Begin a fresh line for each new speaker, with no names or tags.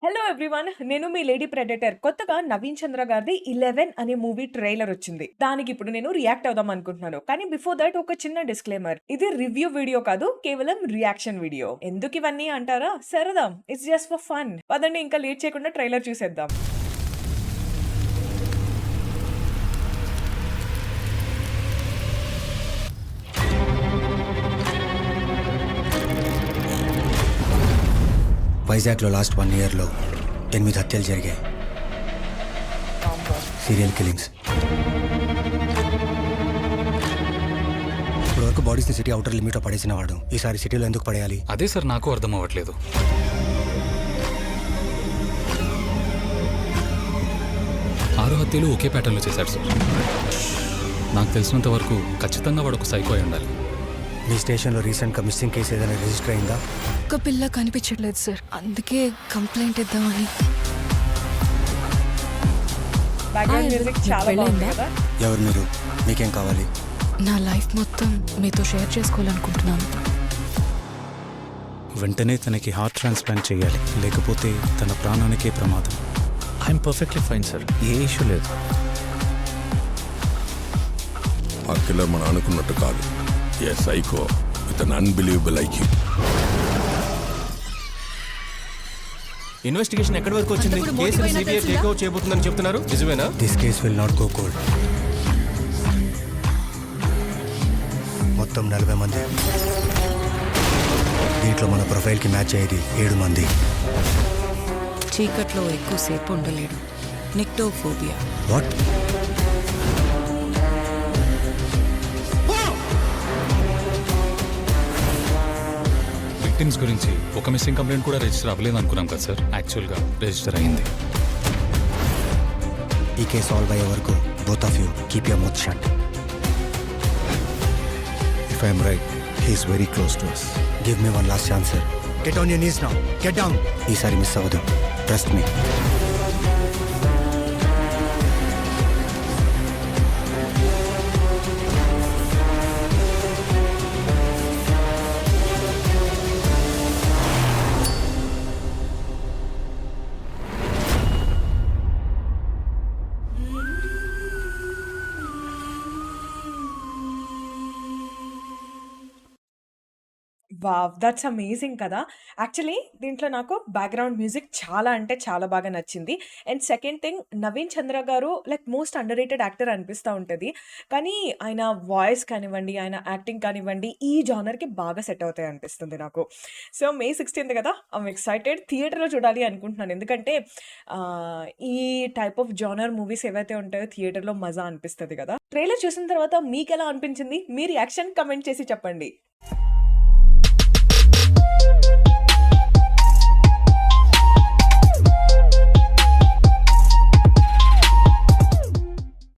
Hello everyone. నేను మీ lady predator. కొత్తగా నవీన్ చంద్ర గారిది 11 అనే మూవీ ట్రైలర్ వచ్చింది. దానికి ఇప్పుడు నేను రియాక్ట్ అవుదాం అనుకుంటున్నాను. కానీ బిఫోర్ దట్ ఒక చిన్న డిస్క్లైమర్. ఇది రివ్యూ వీడియో కాదు, కేవలం రియాక్షన్ వీడియో. ఎందుకు ఇవన్నీ అంటారా? సరదా. It's just for fun. పదండి ఇంకా లేట్ చేయకుండా ట్రైలర్ చూసేద్దాం.
వైజాగ్లో లాస్ట్ 1 ఇయర్లో 8 హత్యలు జరిగాయి. Serial killings. ఇప్పటివరకు బాడీస్ని సిటీ అవుటర్ లిమిట్లో పడేసిన వాడు ఈసారి సిటీలో ఎందుకు పడేయాలి?
అదే సార్ నాకు అర్థం అవ్వట్లేదు. 6 హత్యలు ఒకే ప్యాటర్న్లో చేశాడు సార్. నాకు తెలిసినంత వరకు ఖచ్చితంగా వాడు ఒక సైకో అయి ఉండాలి.
మీ స్టేషన్లో రీసెంట్గా మిస్సింగ్ కేసు ఏదైనా రిజిస్టర్ అయిందా?
ఒక్క పిల్ల కనిపించట్లేదు సార్, అందుకే కంప్లైంట్ ఇద్దామని.
బ్యాక్గ్రౌండ్ మ్యూజిక్ చాలా బాగుంది కదా.
ఎవరు మీరు? మీకేం కావాలి?
నా లైఫ్ మొత్తం మీతో షేర్ చేసుకోవాలనుకుంటున్నాను.
వెంటనే తనకి హార్ట్ ట్రాన్స్ప్లాంట్ చేయాలి, లేకపోతే తన ప్రాణానికే ప్రమాదం.
ఐఎమ్ పర్ఫెక్ట్లీ ఫైన్ సార్, ఏ ఇష్యూ లేదు.
ఆ కిల్లర్ మనం అనుకున్నట్టు కాదు. A psycho with an unbelievable IQ.
Investigation ఎక్కడి వరకు వచ్చింది? కేసుని సిబిఐ టేక్ ఓవర్ చేయబోతుందని చెప్తున్నారు, నిజమేనా?
This case will not go cold. మొత్తం 40 మంది. దీంట్లో మన ప్రొఫైల్కి మ్యాచ్ అయ్యేది 7 మంది.
చీకట్లో ఎక్కువసేపు ఉండలేడు. నిక్టోఫోబియా.
వాట్?
విక్టిమ్స్ గురించి ఒక మిస్సింగ్ కంప్లైంట్ కూడా రిజిస్టర్ అవ్వలేదు అనుకున్నాం కదా సార్. యాక్చువల్గా రిజిస్టర్ అయింది.
ఈ కేసు సాల్వ్ అయ్యే వరకు both of you keep your mouth shut.
If I'm right, he's very close to us.
Give me one last chance sir. Get on your knees now. Get down. ఈసారి miss అవ్వదు. Trust me.
Wow! That's amazing కదా. Actually దీంట్లో నాకు background music చాలా అంటే చాలా బాగా నచ్చింది. And second thing, Naveen Chandra గారు like most underrated actor అనిపిస్తా ఉంటది. కానీ ఆయన వాయిస్ కానివ్వండి, ఆయన యాక్టింగ్ కానివ్వండి, ఈ జానర్‌కి బాగా సెట్ అవుతాయి అనిపిస్తుంది నాకు. సో మే 16 కదా, ఐయామ్ ఎక్సైటెడ్. థియేటర్‌లో చూడాలి అనుకుంటున్నాను. ఎందుకంటే ఈ టైప్ ఆఫ్ జానర్ మూవీస్ ఏవైతే ఉంటాయో థియేటర్‌లో మజా అనిపిస్తది కదా. ట్రైలర్ చూసిన తర్వాత మీకెలా అనిపించింది? మీ రియాక్షన్ కామెంట్ చేసి చెప్పండి.